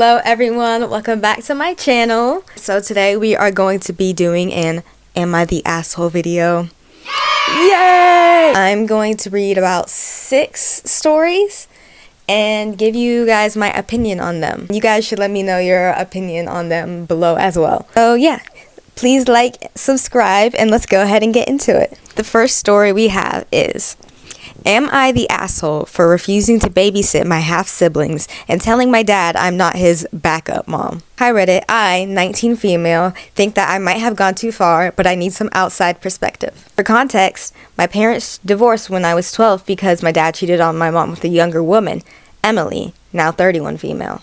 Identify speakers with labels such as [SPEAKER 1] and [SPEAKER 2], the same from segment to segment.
[SPEAKER 1] Hello everyone, welcome back to my channel. So today we are going to be doing an Am I the Asshole video. Yay! I'm going to read about 6 stories and give you guys my opinion on them. You guys should let me know your opinion on them below as well. So yeah, please like, subscribe, and let's go ahead and get into it. The first story we have is, am I the asshole for refusing to babysit my half-siblings and telling my dad I'm not his backup mom? Hi Reddit, I, 19 female, think that I might have gone too far, but I need some outside perspective. For context, my parents divorced when I was 12 because my dad cheated on my mom with a younger woman, Emily, now 31 female.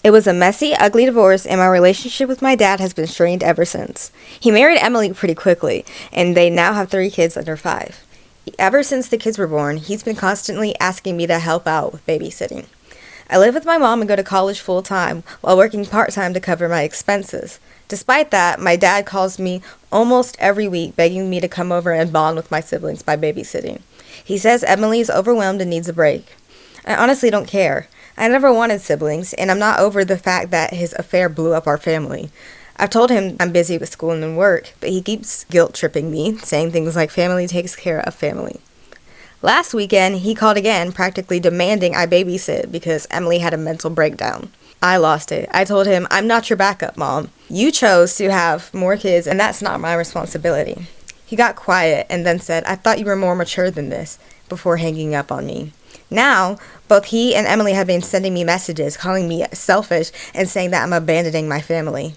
[SPEAKER 1] It was a messy, ugly divorce, and my relationship with my dad has been strained ever since. He married Emily pretty quickly, and they now have 3 kids under 5. Ever since the kids were born, he's been constantly asking me to help out with babysitting. I live with my mom and go to college full-time while working part-time to cover my expenses. Despite that, my dad calls me almost every week begging me to come over and bond with my siblings by babysitting. He says Emily is overwhelmed and needs a break. I honestly don't care. I never wanted siblings, and I'm not over the fact that his affair blew up our family. I've told him I'm busy with school and work, but he keeps guilt-tripping me, saying things like family takes care of family. Last weekend, he called again, practically demanding I babysit because Emily had a mental breakdown. I lost it. I told him, I'm not your backup mom. You chose to have more kids, and that's not my responsibility. He got quiet and then said, I thought you were more mature than this, before hanging up on me. Now, both he and Emily have been sending me messages, calling me selfish, and saying that I'm abandoning my family.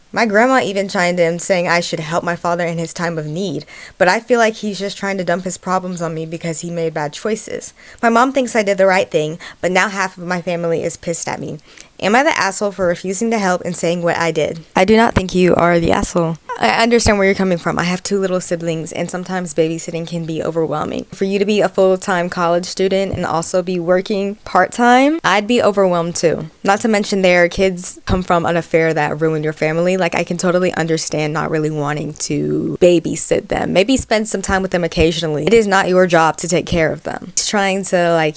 [SPEAKER 1] My grandma even chimed in saying I should help my father in his time of need, but I feel like he's just trying to dump his problems on me because he made bad choices. My mom thinks I did the right thing, but now half of my family is pissed at me. Am I the asshole for refusing to help and saying what I did? I do not think you are the asshole. I understand where you're coming from. I have 2 little siblings, and sometimes babysitting can be overwhelming. For you to be a full-time college student and also be working part-time, I'd be overwhelmed too. Not to mention their kids come from an affair that ruined your family. Like, I can totally understand not really wanting to babysit them. Maybe spend some time with them occasionally. It is not your job to take care of them. He's trying to,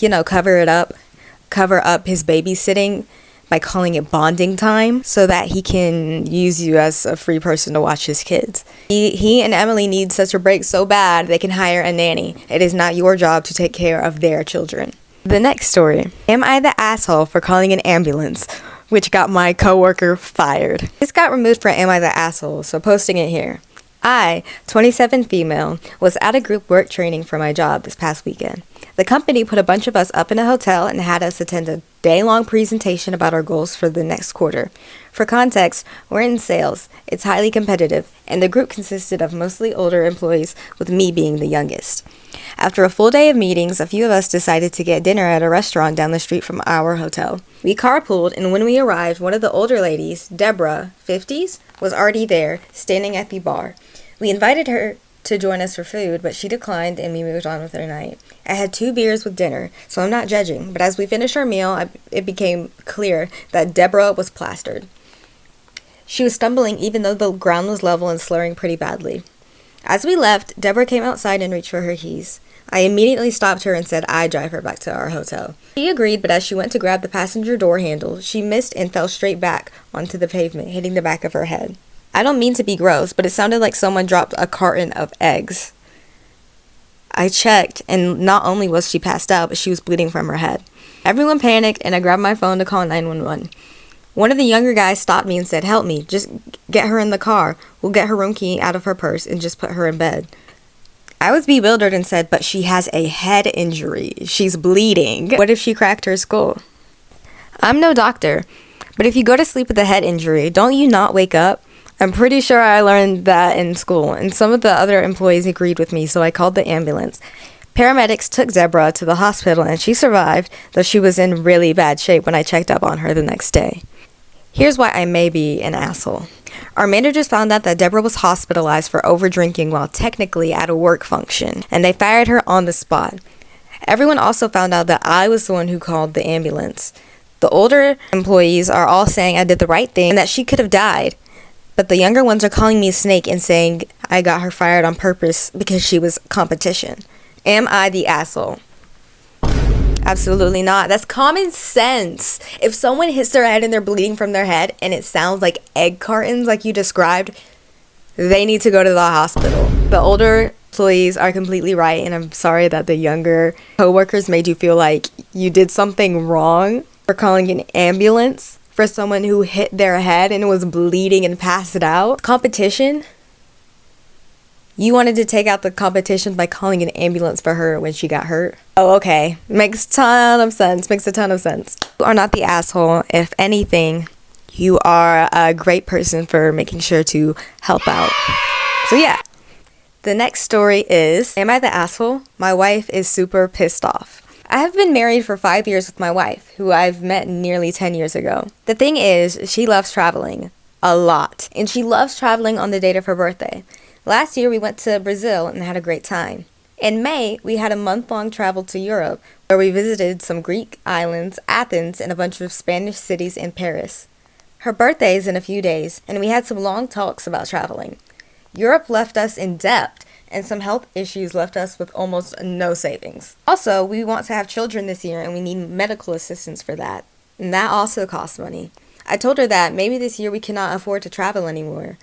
[SPEAKER 1] cover up his babysitting by calling it bonding time so that he can use you as a free person to watch his kids. He and Emily need such a break so bad they can hire a nanny. It is not your job to take care of their children. The next story. Am I the asshole for calling an ambulance, which got my coworker fired? This got removed for Am I the Asshole, so posting it here. I, 27 female, was at a group work training for my job this past weekend. The company put a bunch of us up in a hotel and had us attend a day-long presentation about our goals for the next quarter. For context, we're in sales, it's highly competitive, and the group consisted of mostly older employees, with me being the youngest. After a full day of meetings, a few of us decided to get dinner at a restaurant down the street from our hotel. We carpooled, and when we arrived, one of the older ladies, Deborah, 50s, was already there, standing at the bar. We invited her to join us for food, but she declined and we moved on with our night. I had 2 beers with dinner, so I'm not judging, but as we finished our meal, it became clear that Deborah was plastered. She was stumbling even though the ground was level and slurring pretty badly. As we left, Deborah came outside and reached for her keys. I immediately stopped her and said I'd drive her back to our hotel. She agreed, but as she went to grab the passenger door handle, she missed and fell straight back onto the pavement, hitting the back of her head. I don't mean to be gross, but it sounded like someone dropped a carton of eggs. I checked, and not only was she passed out, but she was bleeding from her head. Everyone panicked, and I grabbed my phone to call 911. One of the younger guys stopped me and said, help me, just get her in the car. We'll get her room key out of her purse and just put her in bed. I was bewildered and said, but she has a head injury. She's bleeding. What if she cracked her skull? I'm no doctor, but if you go to sleep with a head injury, don't you not wake up? I'm pretty sure I learned that in school, and some of the other employees agreed with me, so I called the ambulance. Paramedics took Deborah to the hospital, and she survived, though she was in really bad shape when I checked up on her the next day. Here's why I may be an asshole. Our managers found out that Deborah was hospitalized for over-drinking while technically at a work function, and they fired her on the spot. Everyone also found out that I was the one who called the ambulance. The older employees are all saying I did the right thing and that she could have died. But the younger ones are calling me a snake and saying I got her fired on purpose because she was competition. Am I the asshole? Absolutely not. That's common sense. If someone hits their head and they're bleeding from their head and it sounds like egg cartons like you described, they need to go to the hospital. The older employees are completely right, and I'm sorry that the younger coworkers made you feel like you did something wrong for calling an ambulance for someone who hit their head and was bleeding and passed out. Competition? You wanted to take out the competition by calling an ambulance for her when she got hurt? Oh, okay. Makes a ton of sense. You are not the asshole. If anything, you are a great person for making sure to help out. So yeah. The next story is, am I the asshole? My wife is super pissed off. I have been married for 5 years with my wife, who I've met nearly 10 years ago. The thing is, she loves traveling a lot, and she loves traveling on the date of her birthday. Last year, we went to Brazil and had a great time. In May, we had a month-long travel to Europe, where we visited some Greek islands, Athens, and a bunch of Spanish cities in Paris. Her birthday is in a few days, and we had some long talks about traveling. Europe left us in debt, and some health issues left us with almost no savings. Also, we want to have children this year, and we need medical assistance for that, and that also costs money. I told her that maybe this year we cannot afford to travel anymore.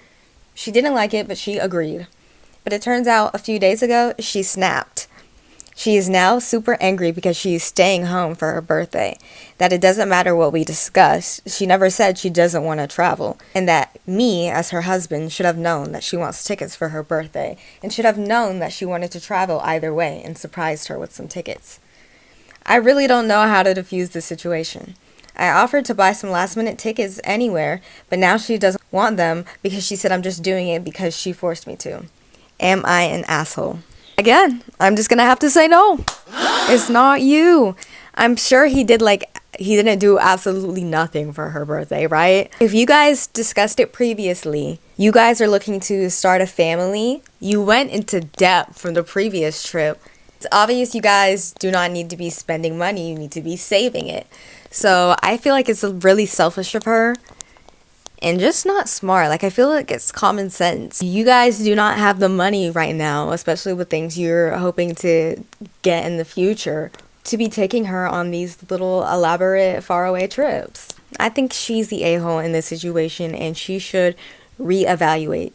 [SPEAKER 1] She didn't like it, but she agreed. But it turns out a few days ago, she snapped. She is now super angry because she is staying home for her birthday. That it doesn't matter what we discussed. She never said she doesn't want to travel. And that me, as her husband, should have known that she wants tickets for her birthday. And should have known that she wanted to travel either way and surprised her with some tickets. I really don't know how to defuse the situation. I offered to buy some last-minute tickets anywhere, but now she doesn't want them because she said I'm just doing it because she forced me to. Am I an asshole? Again, I'm just gonna have to say no. It's not you. I'm sure he didn't do absolutely nothing for her birthday, right? If you guys discussed it previously, you guys are looking to start a family. You went into debt from the previous trip. It's obvious you guys do not need to be spending money. You need to be saving it. So I feel like it's really selfish of her and just not smart. Like, I feel like it's common sense. You guys do not have the money right now, especially with things you're hoping to get in the future, to be taking her on these little elaborate faraway trips. I think she's the a-hole in this situation, and she should reevaluate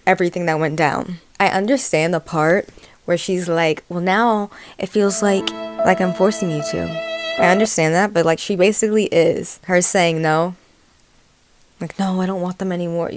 [SPEAKER 1] everything that went down. I understand the part where she's like, well, now it feels like I'm forcing you to. I understand that, but she basically is. Her saying no. No, I don't want them anymore.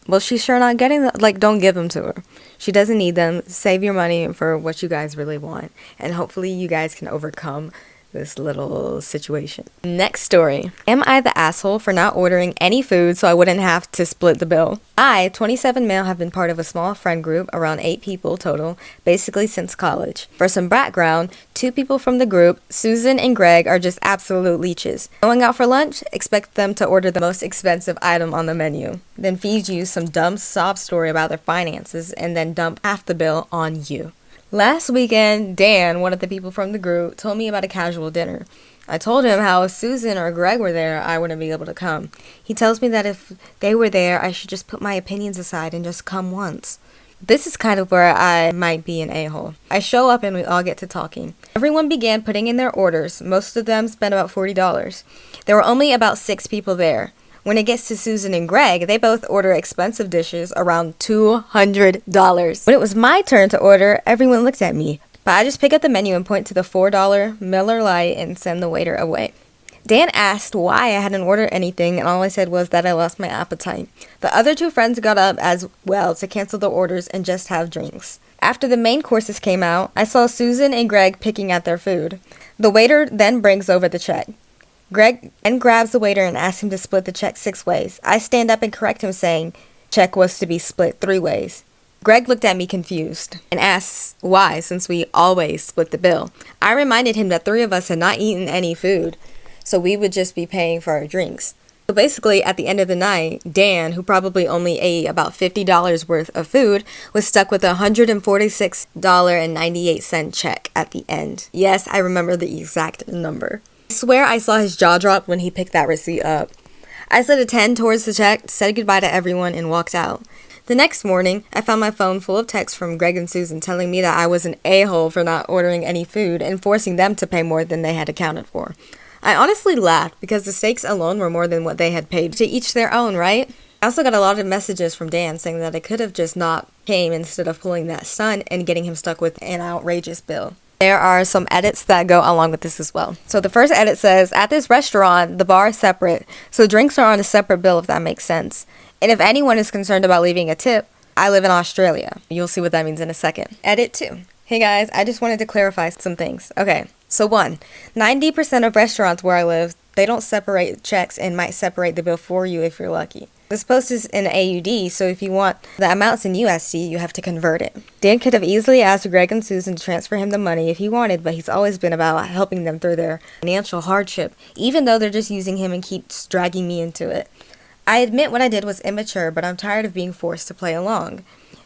[SPEAKER 1] Well, she's sure not getting them. Don't give them to her. She doesn't need them. Save your money for what you guys really want. And hopefully you guys can overcome this little situation. Next story. Am I the asshole for not ordering any food so I wouldn't have to split the bill? I, 27 male, have been part of a small friend group, around 8 people total, basically since college. For some background, 2 people from the group, Susan and Greg, are just absolute leeches. Going out for lunch, expect them to order the most expensive item on the menu, then feed you some dumb sob story about their finances, and then dump half the bill on you. Last weekend, Dan, one of the people from the group, told me about a casual dinner. I told him how if Susan or Greg were there, I wouldn't be able to come. He tells me that if they were there, I should just put my opinions aside and just come once. This is kind of where I might be an a-hole. I show up and we all get to talking. Everyone began putting in their orders. Most of them spent about $40. There were only about 6 people there. When it gets to Susan and Greg, they both order expensive dishes, around $200. When it was my turn to order, everyone looked at me, but I just pick up the menu and point to the $4 Miller Lite and send the waiter away. Dan asked why I hadn't ordered anything, and all I said was that I lost my appetite. The other 2 friends got up as well to cancel the orders and just have drinks. After the main courses came out, I saw Susan and Greg picking at their food. The waiter then brings over the check. Greg then grabs the waiter and asks him to split the check 6 ways. I stand up and correct him, saying check was to be split 3 ways. Greg looked at me confused and asks why, since we always split the bill. I reminded him that 3 of us had not eaten any food, so we would just be paying for our drinks. So basically, at the end of the night, Dan, who probably only ate about $50 worth of food, was stuck with a $146.98 check at the end. Yes, I remember the exact number. I swear I saw his jaw drop when he picked that receipt up. I slid a 10 towards the check, said goodbye to everyone, and walked out. The next morning, I found my phone full of texts from Greg and Susan telling me that I was an a-hole for not ordering any food and forcing them to pay more than they had accounted for. I honestly laughed because the steaks alone were more than what they had paid. To each their own, right? I also got a lot of messages from Dan saying that I could have just not came instead of pulling that stunt and getting him stuck with an outrageous bill. There are some edits that go along with this as well. So the first edit says, at this restaurant, the bar is separate, so drinks are on a separate bill if that makes sense. And if anyone is concerned about leaving a tip, I live in Australia. You'll see what that means in a second. Edit 2. Hey guys, I just wanted to clarify some things. Okay, so 1, 90% of restaurants where I live, they don't separate checks and might separate the bill for you if you're lucky. This post is in AUD, so if you want the amounts in USD, you have to convert it. Dan could have easily asked Greg and Susan to transfer him the money if he wanted, but he's always been about helping them through their financial hardship, even though they're just using him and keeps dragging me into it. I admit what I did was immature, but I'm tired of being forced to play along.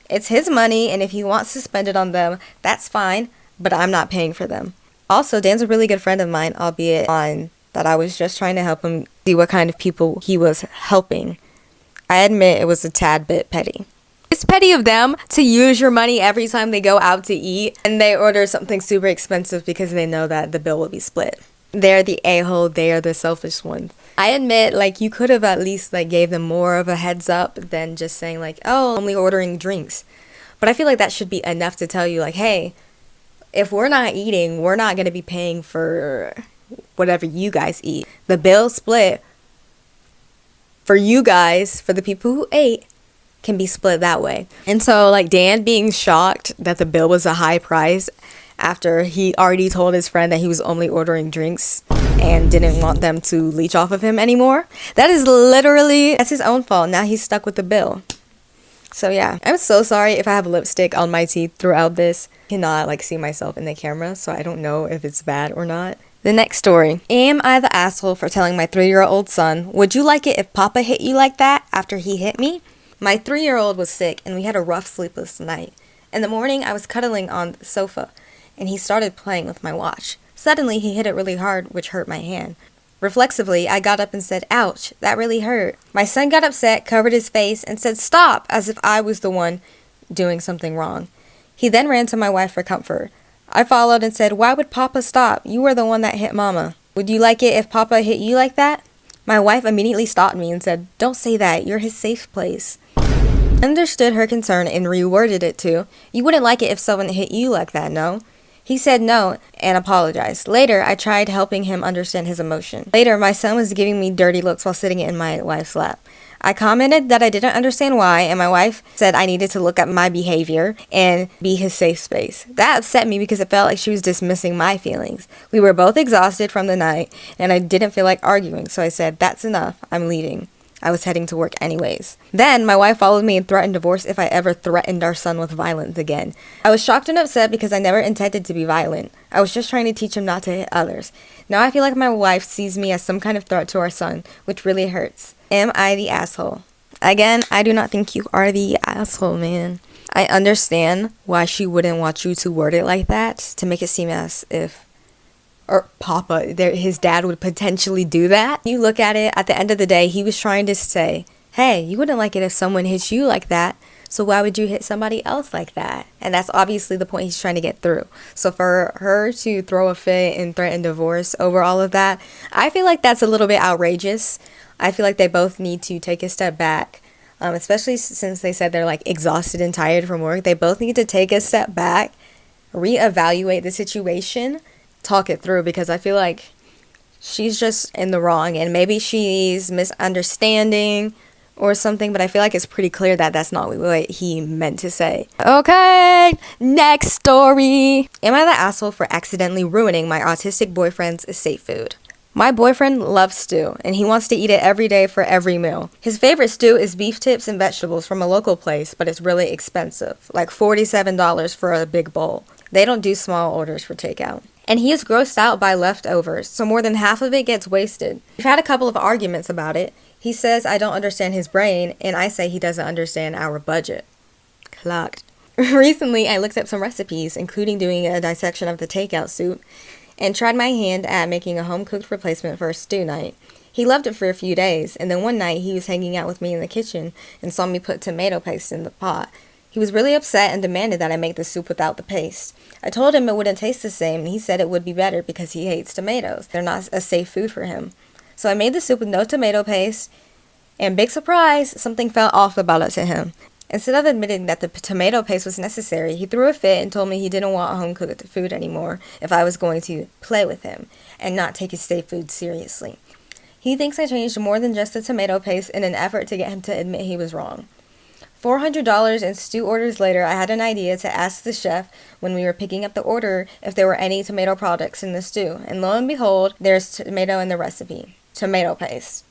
[SPEAKER 1] It's his money, and if he wants to spend it on them, that's fine, but I'm not paying for them. Also, Dan's a really good friend of mine, albeit on that I was just trying to help him see what kind of people he was helping. I admit it was a tad bit petty. It's petty of them to use your money every time they go out to eat and they order something super expensive because they know that the bill will be split. They're the a-hole, they are the selfish ones. I admit, you could have at least, gave them more of a heads up than just saying, oh, only ordering drinks. But I feel like that should be enough to tell you, hey, if we're not eating, we're not going to be paying for whatever you guys eat. The bill split for you guys, for the people who ate, can be split that way. And so, Dan being shocked that the bill was a high price after he already told his friend that he was only ordering drinks and didn't want them to leech off of him anymore. That's his own fault. Now he's stuck with the bill. So yeah, I'm so sorry if I have lipstick on my teeth throughout this. I cannot see myself in the camera, so I don't know if it's bad or not. The next story. Am I the asshole for telling my 3-year-old son, would you like it if Papa hit you like that after he hit me? My 3-year-old was sick and we had a rough sleepless night. In the morning, I was cuddling on the sofa and he started playing with my watch. Suddenly, he hit it really hard, which hurt my hand. Reflexively, I got up and said, ouch, that really hurt. My son got upset, covered his face, and said, stop, as if I was the one doing something wrong. He then ran to my wife for comfort. I followed and said, why would Papa stop? You were the one that hit Mama. Would you like it if Papa hit you like that? My wife immediately stopped me and said, don't say that, you're his safe place. I understood her concern and reworded it to, you wouldn't like it if someone hit you like that, no? He said no and apologized. Later, I tried helping him understand his emotion. Later, my son was giving me dirty looks while sitting in my wife's lap. I commented that I didn't understand why, and my wife said I needed to look at my behavior and be his safe space. That upset me because it felt like she was dismissing my feelings. We were both exhausted from the night, and I didn't feel like arguing, so I said, that's enough, I'm leaving. I was heading to work anyways. Then, my wife followed me and threatened divorce if I ever threatened our son with violence again. I was shocked and upset because I never intended to be violent. I was just trying to teach him not to hit others. Now I feel like my wife sees me as some kind of threat to our son, which really hurts. Am I the asshole? Again, I do not think you are the asshole, man. I understand why she wouldn't want you to word it like that, to make it seem as if his dad would potentially do that. You look at it, at the end of the day, he was trying to say, hey, you wouldn't like it if someone hits you like that, so why would you hit somebody else like that? And that's obviously the point he's trying to get through. So for her to throw a fit and threaten divorce over all of that, I feel like that's a little bit outrageous. I feel like they both need to take a step back, especially since they said they're exhausted and tired from work. They both need to take a step back, reevaluate the situation, talk it through, because I feel like she's just in the wrong and maybe she's misunderstanding or something, but I feel like it's pretty clear that that's not what he meant to say. Okay, next story. Am I the asshole for accidentally ruining my autistic boyfriend's safe food? My boyfriend loves stew, and he wants to eat it every day for every meal. His favorite stew is beef tips and vegetables from a local place, but it's really expensive, like $47 for a big bowl. They don't do small orders for takeout. And he is grossed out by leftovers, so more than half of it gets wasted. We've had a couple of arguments about it. He says I don't understand his brain, and I say he doesn't understand our budget. Clocked. Recently, I looked up some recipes, including doing a dissection of the takeout soup, and tried my hand at making a home-cooked replacement for a stew night. He loved it for a few days, and then one night he was hanging out with me in the kitchen and saw me put tomato paste in the pot. He was really upset and demanded that I make the soup without the paste. I told him it wouldn't taste the same, and he said it would be better because he hates tomatoes. They're not a safe food for him. So I made the soup with no tomato paste, and big surprise, something felt off about it to him. Instead of admitting that the tomato paste was necessary, he threw a fit and told me he didn't want home-cooked food anymore if I was going to play with him and not take his safe food seriously. He thinks I changed more than just the tomato paste in an effort to get him to admit he was wrong. $400 in stew orders later, I had an idea to ask the chef when we were picking up the order if there were any tomato products in the stew, and lo and behold, there's tomato in the recipe. Tomato paste.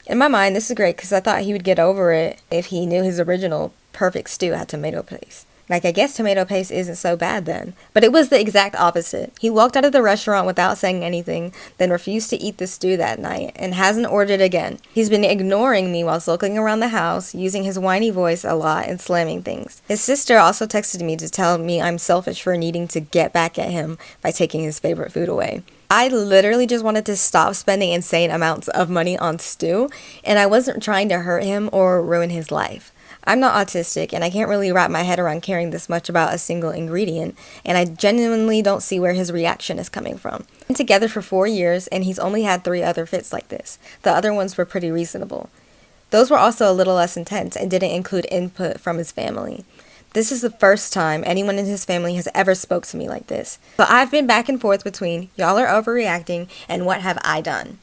[SPEAKER 1] In my mind, this is great because I thought he would get over it if he knew his original perfect stew had tomato paste. Like, I guess tomato paste isn't so bad then. But it was the exact opposite. He walked out of the restaurant without saying anything, then refused to eat the stew that night, and hasn't ordered again. He's been ignoring me while sulking around the house, using his whiny voice a lot and slamming things. His sister also texted me to tell me I'm selfish for needing to get back at him by taking his favorite food away. I literally just wanted to stop spending insane amounts of money on stew, and I wasn't trying to hurt him or ruin his life. I'm not autistic, and I can't really wrap my head around caring this much about a single ingredient, and I genuinely don't see where his reaction is coming from. We've been together for 4 years, and he's only had 3 other fits like this. The other ones were pretty reasonable. Those were also a little less intense and didn't include input from his family. This is the first time anyone in his family has ever spoke to me like this. So I've been back and forth between y'all are overreacting and what have I done?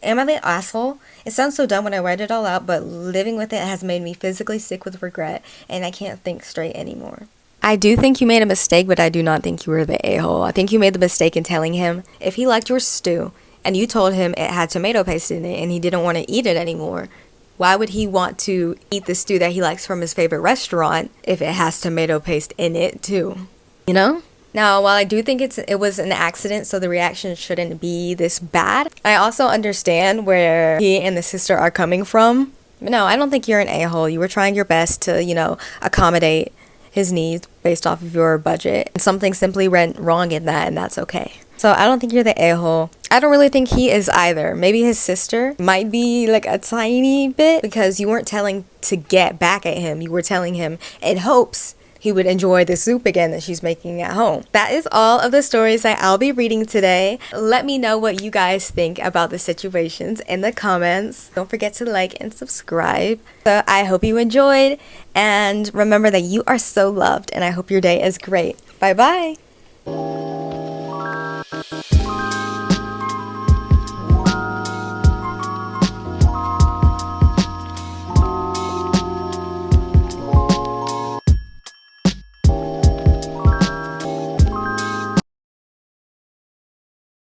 [SPEAKER 1] Am I the asshole? It sounds so dumb when I write it all out, but living with it has made me physically sick with regret, and I can't think straight anymore. I do think you made a mistake, but I do not think you were the a-hole. I think you made the mistake in telling him if he liked your stew, and you told him it had tomato paste in it and he didn't want to eat it anymore, why would he want to eat the stew that he likes from his favorite restaurant if it has tomato paste in it too? You know? Now, while I do think it was an accident, so the reaction shouldn't be this bad, I also understand where he and the sister are coming from. No, I don't think you're an a-hole. You were trying your best to, accommodate his needs based off of your budget. And something simply went wrong in that, and that's okay. So I don't think you're the a-hole. I don't really think he is either. Maybe his sister might be like a tiny bit, because you weren't telling to get back at him. You were telling him in hopes he would enjoy the soup again that she's making at home. That is all of the stories that I'll be reading today. Let me know what you guys think about the situations in the comments. Don't forget to like and subscribe. So I hope you enjoyed, and remember that you are so loved, and I hope your day is great. Bye bye.